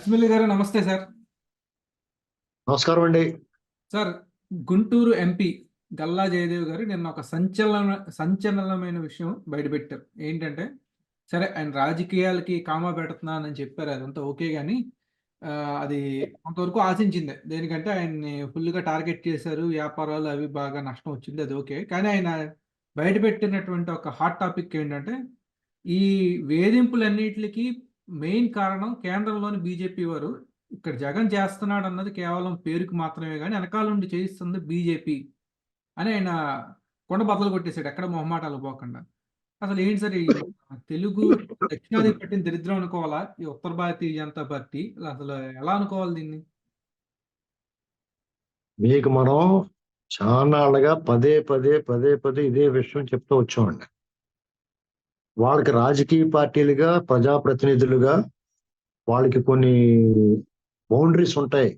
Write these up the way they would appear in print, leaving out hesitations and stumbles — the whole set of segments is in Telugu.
లక్ష్మీలి గారు నమస్తే సార్. నమస్కారం అండి. సార్, గుంటూరు ఎంపీ గల్లా జయదేవ్ గారు నిన్న ఒక సంచలనమైన విషయం బయటపెట్టారు. ఏంటంటే, సరే ఆయన రాజకీయాలకి కామా పెడుతున్నానని చెప్పారు. అదంతా ఓకే గాని అది కొంతవరకు ఆశించిందే. దేనికంటే ఆయన్ని ఫుల్‌గా టార్గెట్ చేశారు. వ్యాపారాలు అవి బాగా నష్టం వచ్చింది. అది ఓకే. కానీ ఆయన బయటపెట్టినటువంటి ఒక హాట్ టాపిక్ ఏంటంటే, ఈ వేధింపులన్నిట్లికి మెయిన్ కారణం కేంద్రంలోని బీజేపీ వారు. ఇక్కడ జగన్ చేస్తున్నాడన్నది కేవలం పేరుకి మాత్రమే గాని, ఎనకాల నుండి చేయిస్తుంది బీజేపీ అని ఆయన కుండ బద్దలు కొట్టేసాడు. ఎక్కడ మొహమాటాలకు పోకుండా. అసలు ఏంటి సార్ ఈ తెలుగు దక్షిణాది పట్టిన దరిద్రం అనుకోవాలా? ఈ ఉత్తర భారతీయ జనతా పార్టీ అసలు ఎలా అనుకోవాలి దీన్ని? మీకు మనం చాన్నాళ్ళుగా పదే పదే ఇదే విషయం చెప్తూ వచ్చామండి. వాళ్ళకి రాజకీయ పార్టీలుగా, ప్రజాప్రతినిధులుగా వాళ్ళకి కొన్ని బౌండరీస్ ఉంటాయి.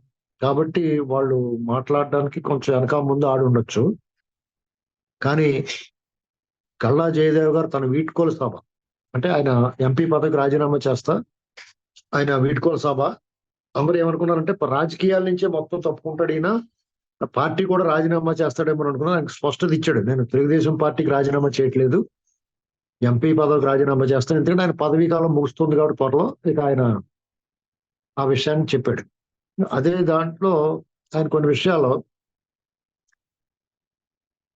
కాబట్టి వాళ్ళు మాట్లాడడానికి కొంచెం వెనక ముందు ఆడి ఉండొచ్చు. కానీ గల్లా జయదేవ్ గారు తన వీడ్కోలు సభ అంటే ఆయన ఎంపీ పదవికి రాజీనామా చేస్తా ఆయన వీడ్కోలు సభ అందరూ ఏమనుకున్నారంటే రాజకీయాల నుంచే మొత్తం తప్పుకుంటాడు ఈయన, పార్టీ కూడా రాజీనామా చేస్తాడేమో అనుకున్నా. ఆయనకు స్పష్టత ఇచ్చాడు, నేను తెలుగుదేశం పార్టీకి రాజీనామా చేయట్లేదు, ఎంపీ పదవికి రాజీనామా చేస్తాను. ఎందుకంటే ఆయన పదవీ కాలం ముగుస్తుంది కాబట్టి త్వరలో ఇక ఆయన ఆ విషయాన్ని చెప్పాడు. అదే దాంట్లో ఆయన కొన్ని విషయాలు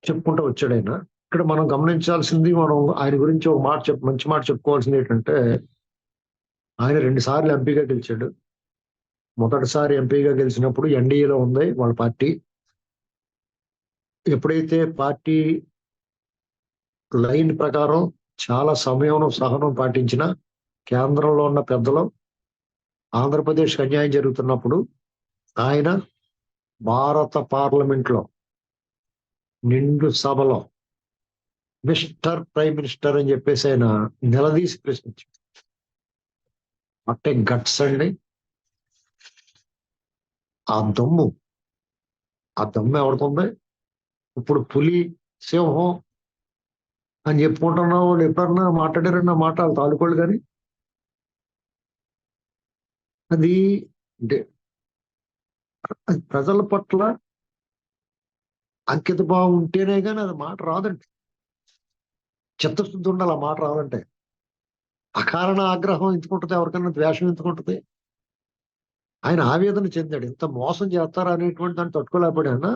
చెప్పుకుంటూ వచ్చాడు. ఆయన ఇక్కడ మనం గమనించాల్సింది, మనం ఆయన గురించి ఒక మాట మంచి మాట చెప్పుకోవాల్సింది ఏంటంటే, ఆయన 2 సార్లు ఎంపీగా గెలిచాడు. మొదటిసారి ఎంపీగా గెలిచినప్పుడు ఎన్డీఏలో ఉంది వాళ్ళ పార్టీ. ఎప్పుడైతే పార్టీ లైన్ ప్రకారం చాలా సమయం సహనం పాటించిన కేంద్రంలో ఉన్న పెద్దలు ఆంధ్రప్రదేశ్కి అన్యాయం జరుగుతున్నప్పుడు ఆయన భారత పార్లమెంట్ లో నిండు సభలో మిస్టర్ ప్రైమ్ మినిస్టర్ అని చెప్పేసి ఆయన నిలదీసి ప్రశ్నించారు. అంటే గట్స్ అండి. ఆ దమ్ము ఎవడుతుంది? ఇప్పుడు పులి, సింహం అని చెప్పుకుంటున్న వాళ్ళు ఎప్పుడన్నా మాట్లాడారన్న మాట వాళ్ళు తాలూకోళ్ళు. కానీ అది ప్రజల పట్ల అంకిత భావం ఉంటేనే కానీ అది మాట రాదండి. చిత్తశుద్ధి ఉండాలి ఆ మాట రాదంటే. అకారణ ఆగ్రహం ఎందుకుంటుంది? ఎవరికైనా ద్వేషం ఎందుకుంటుంది? ఆయన ఆవేదన చెందాడు, ఇంత మోసం చేస్తారా అనేటువంటి దాన్ని తట్టుకోలేకపోయాడు.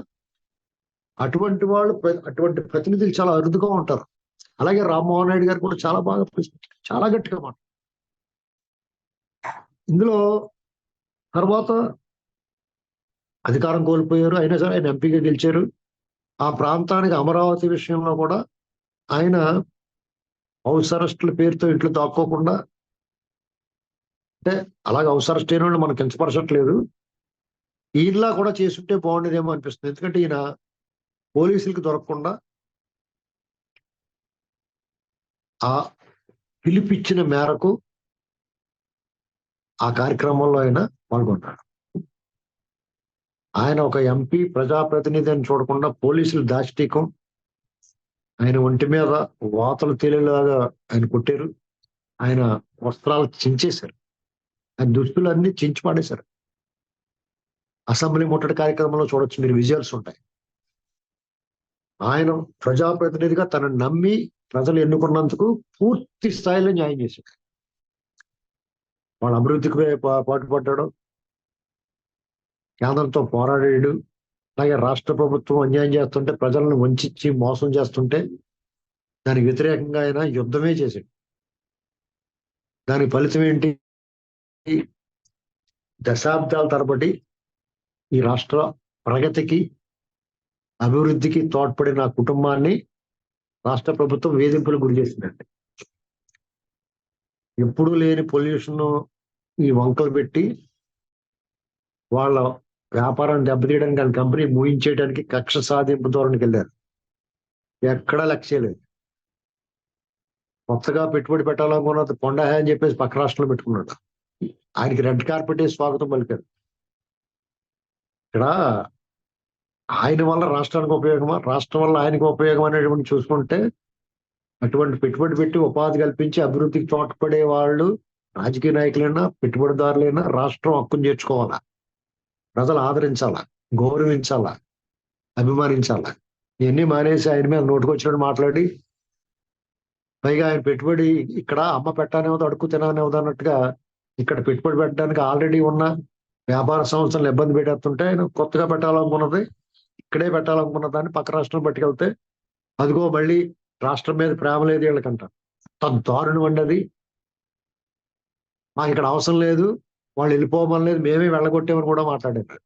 అటువంటి వాళ్ళు అటువంటి ప్రతినిధులు చాలా అరుదుగా ఉంటారు. అలాగే రామ్మోహన్ నాయుడు గారు కూడా చాలా బాగా ప్రశ్నించారు, చాలా గట్టిగా మాట. ఇందులో తర్వాత అధికారం కోల్పోయారు, అయినా సరే ఆయన ఎంపీగా గెలిచారు. ఆ ప్రాంతానికి అమరావతి విషయంలో కూడా ఆయన హౌస్ అరెస్టుల పేరుతో ఇట్లు దాక్కోకుండా, అంటే అలాగే హౌస్ అరెస్ట్ అయిన వాళ్ళు మనకు కించపరచట్లేదు, ఈయనలా కూడా చేసుంటే బాగుండేదేమో అనిపిస్తుంది. ఎందుకంటే ఈయన పోలీసులకు దొరకకుండా ఆ పిలిపిచ్చిన మేరకు ఆ కార్యక్రమంలో ఆయన పాల్గొన్నాడు. ఆయన ఒక ఎంపీ ప్రజాప్రతినిధి అని చూడకుండా పోలీసులు దాష్టీకం, ఆయన ఒంటి మీద వాతలు తేలేలాగా ఆయన కొట్టారు, ఆయన వస్త్రాలు చించేశారు, ఆయన దుస్తులన్నీ చించి పాడేశారు. అసెంబ్లీ ముట్టడి కార్యక్రమంలో చూడొచ్చు మీరు, విజువల్స్ ఉంటాయి. ఆయన ప్రజాప్రతినిధిగా తనను నమ్మి ప్రజలు ఎన్నుకున్నందుకు పూర్తి స్థాయిలో న్యాయం చేశాడు. వాళ్ళ అభివృద్ధికి పాటుపడ్డాడు, కేంద్రంతో పోరాడాడు. అలాగే రాష్ట్ర ప్రభుత్వం అన్యాయం చేస్తుంటే, ప్రజలను వంచి మోసం చేస్తుంటే దానికి వ్యతిరేకంగా ఆయన యుద్ధమే చేశాడు. దాని ఫలితం ఏంటి? దశాబ్దాల తరబడి ఈ రాష్ట్ర ప్రగతికి, అభివృద్ధికి తోడ్పడిన కుటుంబాన్ని రాష్ట్ర ప్రభుత్వం వేధింపులకు గురి చేసిందండి. ఎప్పుడూ లేని పొల్యూషన్ ఈ వంకలు పెట్టి వాళ్ళ వ్యాపారాన్ని దెబ్బతీయడానికి, ఆయన కంపెనీ మూయించేయడానికి కక్ష సాధింపు ధోరణికి వెళ్ళారు. ఎక్కడా లక్ష్యం లేదు. కొత్తగా పెట్టుబడి పెట్టాలనుకున్నది పొండాహే అని చెప్పేసి పక్క రాష్ట్రంలో పెట్టుకున్నాడు. ఆయనకి రెడ్ కార్పెట్ స్వాగతం పలికారు. ఇక్కడ ఆయన వల్ల రాష్ట్రానికి ఉపయోగమా, రాష్ట్రం వల్ల ఆయనకు ఉపయోగం అనేటువంటి చూసుకుంటే, అటువంటి పెట్టుబడి పెట్టి ఉపాధి కల్పించి అభివృద్ధికి తోడ్పడే వాళ్ళు రాజకీయ నాయకులైనా పెట్టుబడిదారులైనా రాష్ట్రం హక్కును చేర్చుకోవాలా, ప్రజలు ఆదరించాలా, గౌరవించాలా, అభిమానించాలా. ఇవన్నీ మానేసి ఆయన మీద నోటుకొచ్చినట్టు మాట్లాడి, పైగా ఆయన పెట్టుబడి ఇక్కడ అమ్మ పెట్టానేవద్దు అడుక్కు తినానేవద్దు అన్నట్టుగా ఇక్కడ పెట్టుబడి పెట్టడానికి ఆల్రెడీ ఉన్న వ్యాపార సంస్థలను ఇబ్బంది పెట్టేస్తుంటే ఆయన కొత్తగా పెట్టాలనుకున్నది, ఇక్కడే పెట్టాలనుకున్న దాన్ని పక్క రాష్ట్రం పట్టుకెళ్తే అదిగో మళ్ళీ రాష్ట్రం మీద ప్రేమ లేదు వీళ్ళకంట. దారుణం అండి అది. మాకు ఇక్కడ అవసరం లేదు, వాళ్ళు వెళ్ళిపోమని లేదు, మేమే వెళ్ళగొట్టామని కూడా మాట్లాడారు.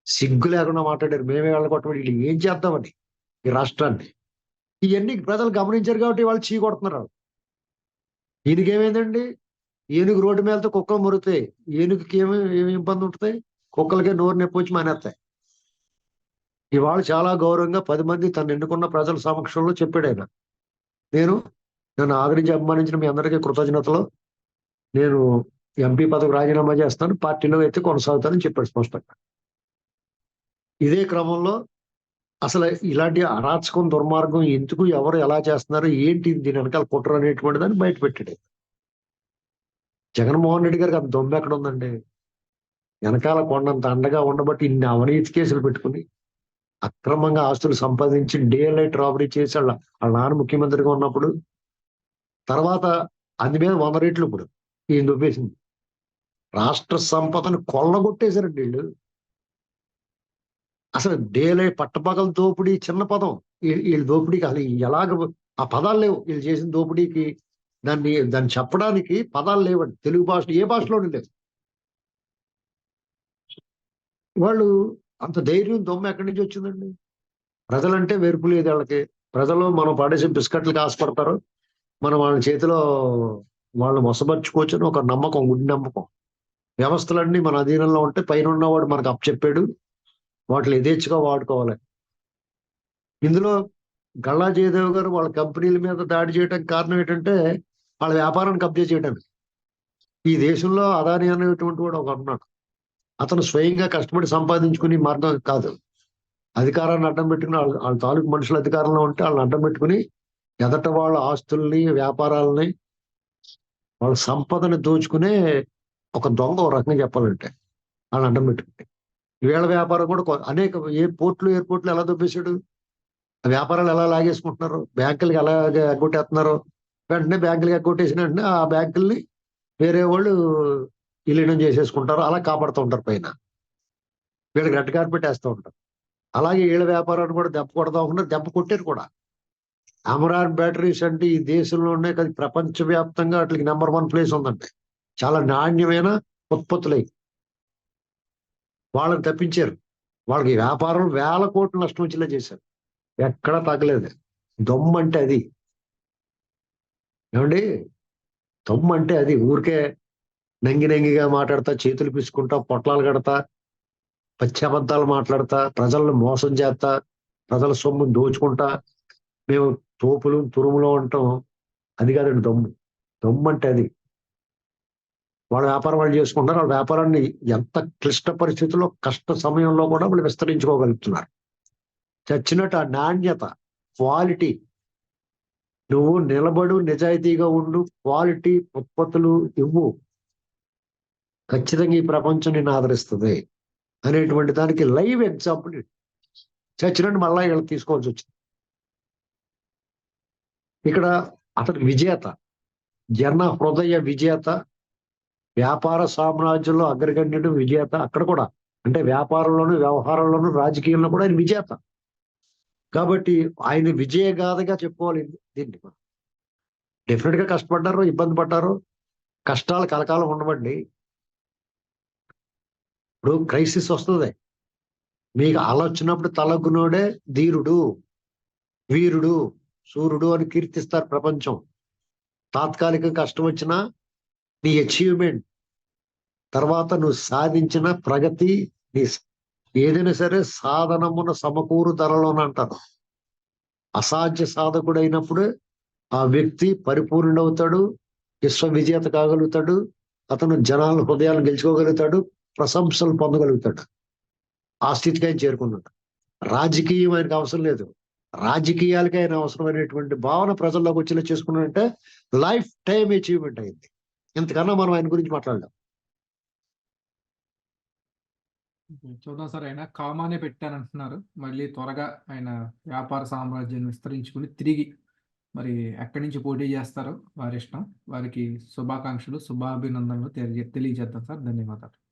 సిగ్గు లేకుండా మాట్లాడారు, మేమే వెళ్ళగొట్టమని. వీళ్ళు ఏం చేద్దామని ఈ రాష్ట్రాన్ని. ఇవన్నీ ప్రజలు గమనించారు కాబట్టి వాళ్ళు చీ కొడుతున్నారు. ఈయనకి ఏమైందండి? ఏనుగు రోడ్డు మీద కుక్కలు మురుగుతాయి, ఏనుగుకి ఏమి ఇబ్బంది ఉంటుంది? కుక్కలకే నోరు నొప్పి వచ్చి మానేస్తాయి. ఇవాళ చాలా గౌరవంగా 10 మంది తను ఎన్నుకున్న ప్రజల సమక్షంలో చెప్పాడు ఆయన, నన్ను ఆదరించి అభిమానించిన మీ అందరికీ కృతజ్ఞతలు, నేను ఎంపీ పదవి రాజీనామా చేస్తాను, పార్టీలో అయితే కొనసాగుతానని చెప్పాడు స్పష్టంగా. ఇదే క్రమంలో అసలు ఇలాంటి అరాచకం, దుర్మార్గం ఎందుకు, ఎవరు ఎలా చేస్తున్నారు, ఏంటి దీని వెనకాల కుట్ర అనేటువంటి దాన్ని బయట పెట్టాడు. జగన్మోహన్ రెడ్డి గారికి అంత దొమ్మ ఎక్కడ ఉందండి? వెనకాల కొండంత అండగా ఉండబట్టి ఇన్ని అవినీతి కేసులు పెట్టుకుని అక్రమంగా ఆస్తులు సంపాదించి డే లైట్ రాబరీ చేసి వాళ్ళ నాన్న ముఖ్యమంత్రిగా ఉన్నప్పుడు, తర్వాత అందు మీద 100 రెట్లు ఇప్పుడు ఈయన దొబ్బేసింది. రాష్ట్ర సంపదను కొల్లగొట్టేశారండి వీళ్ళు. అసలు డే లైట్ పట్టపగల దోపిడీ చిన్న పదం, వీళ్ళ దోపిడీకి అసలు ఎలాగ ఆ పదాలు లేవు. వీళ్ళు చేసిన దోపిడీకి దాన్ని చెప్పడానికి పదాలు లేవండి. తెలుగు భాష ఏ భాషలోనే లేవు. వాళ్ళు అంత ధైర్యం దొమ్మ ఎక్కడి నుంచి వచ్చిందండి? ప్రజలంటే వెరుపు లేదు వాళ్ళకి. ప్రజలు మనం పడేసి బిస్కెట్లకు ఆశపడతారు, మనం వాళ్ళ చేతిలో వాళ్ళు మొసబర్చుకోవచ్చు అని ఒక నమ్మకం, గుడి నమ్మకం. వ్యవస్థలన్నీ మన అధీనంలో ఉంటే పైన ఉన్నవాడు మనకు అప్పచెప్పాడు, వాటిని యథేచ్ఛగా వాడుకోవాలి. ఇందులో గల్లా జయదేవ్ గారు వాళ్ళ కంపెనీల మీద దాడి చేయడానికి కారణం ఏంటంటే వాళ్ళ వ్యాపారాన్ని కబ్జా చేయడానికి. ఈ దేశంలో అదాని అనేటువంటి వాడు ఒక ఉన్నాడు. అతను స్వయంగా కష్టపడి సంపాదించుకుని మార్గం కాదు, అధికారాన్ని అడ్డం పెట్టుకుని వాళ్ళ తాలూకు మనుషులు అధికారంలో ఉంటే వాళ్ళని అడ్డం పెట్టుకుని ఎదట వాళ్ళ ఆస్తుల్ని, వ్యాపారాలని, వాళ్ళ సంపదని దోచుకునే ఒక దొంగ, ఒక రకంగా చెప్పాలంటే వాళ్ళని అడ్డం పెట్టుకుని. వీళ్ళ వ్యాపారం కూడా అనేక పోర్ట్లు, ఎయిర్పోర్ట్లు ఎలా దొబ్బేశాడు, వ్యాపారాలు ఎలా లాగేసుకుంటున్నారు, బ్యాంకులకి ఎలా ఎగ్గొట్టేస్తున్నారు. వెంటనే బ్యాంకులకి ఎగ్గొట్టేసిన వెంటనే ఆ బ్యాంకుల్ని వేరే వాళ్ళు విలీనం చేసేసుకుంటారు, అలా కాపాడుతూ ఉంటారు పైన. వీళ్ళకి రెడ్ కార్పెట్ వేస్తూ ఉంటారు. అలాగే వీళ్ళ వ్యాపారాన్ని కూడా దెబ్బ కొడతా ఉన్నారు, దెబ్బ కొట్టారు కూడా. అమరాన్ బ్యాటరీస్ అంటే ఈ దేశంలోనే కాదు, ప్రపంచవ్యాప్తంగా వాటికి నెంబర్ 1 ప్లేస్ ఉందండి. చాలా నాణ్యమైన ఉత్పత్తులై వాళ్ళని తప్పించారు. వాళ్ళకి వ్యాపారం వేల కోట్లు నష్టం వచ్చేలా చేశారు, ఎక్కడా తగ్గలేదు. దొమ్మ అంటే అది ఏమండి, దొమ్మ అంటే అది. ఊరికే నంగిగా మాట్లాడతా, చేతులు పిసుకుంటా, పొట్లాలు కడతా, పచ్చి అబద్ధాలు మాట్లాడతా, ప్రజలను మోసం చేస్తా, ప్రజల సొమ్ము దోచుకుంటా, మేము తోపులు తురుములో ఉంటాం, అది కాదండి దొమ్ము. దొమ్ము అంటే అది. వాళ్ళ వ్యాపారం వాళ్ళు చేసుకుంటారు. వాళ్ళ వ్యాపారాన్ని ఎంత క్లిష్ట పరిస్థితుల్లో, కష్ట సమయంలో కూడా వాళ్ళు విస్తరించుకోగలుగుతున్నారు. చచ్చినట్టు ఆ నాణ్యత, క్వాలిటీ, నువ్వు నిలబడు, నిజాయితీగా ఉండు, క్వాలిటీ ఉత్పత్తులు ఇవ్వు, ఖచ్చితంగా ఈ ప్రపంచం నిన్ను ఆదరిస్తుంది అనేటువంటి దానికి లైవ్ ఎగ్జాంపుల్. చచ్చినట్టు మళ్ళా వీళ్ళు తీసుకోవాల్సి వచ్చింది. ఇక్కడ అతను విజేత, జన హృదయ విజేత, వ్యాపార సామ్రాజ్యంలో అగ్రగణ్యుడు విజేత. అక్కడ కూడా అంటే వ్యాపారంలోను, వ్యవహారంలోను, రాజకీయంలో కూడా ఆయన విజేత. కాబట్టి ఆయన విజయగాథగా చెప్పుకోవాలి దీన్ని. డెఫినెట్ గా కష్టపడ్డారు, ఇబ్బంది పడ్డారు, కష్టాలు కలకాలం ఉండవండి. ఇప్పుడు క్రైసిస్ వస్తుంది, మీకు అలా వచ్చినప్పుడు తలగునోడే ధీరుడు, వీరుడు, సూర్యుడు అని కీర్తిస్తారు ప్రపంచం. తాత్కాలిక కష్టం వచ్చినా నీ అచీవ్మెంట్ తర్వాత నువ్వు సాధించిన ప్రగతి, నీ ఏదైనా సరే సాధనమున సమకూరు ధరలోన అంటారు. అసాధ్య సాధకుడు అయినప్పుడు ఆ వ్యక్తి పరిపూర్ణుడవుతాడు, విశ్వ విజేత కాగలుగుతాడు, అతను జనాల హృదయాలను గెలుచుకోగలుగుతాడు, ప్రశంసలు పొందగలుగుతాడు. ఆ స్థితికి ఆయన చేరుకున్నాడు. రాజకీయం ఆయనకు అవసరం లేదు, రాజకీయాలకి ఆయన అవసరమైనటువంటి భావన ప్రజల్లోకి వచ్చేలా చేసుకున్నాడంటే లైఫ్ టైం అచీవ్మెంట్ అయింది. ఇంతకన్నా మనం ఆయన గురించి మాట్లాడలేం. చూద్దాం సార్, ఆయన కామానే పెట్టానంటున్నారు. మళ్ళీ త్వరగా ఆయన వ్యాపార సామ్రాజ్యాన్ని విస్తరించుకుని తిరిగి మరి ఎక్కడి నుంచి పోటీ చేస్తారో వారి ఇష్టం. వారికి శుభాకాంక్షలు, శుభాభినందనలు తెలియజేద్దాం సార్. ధన్యవాదాలు.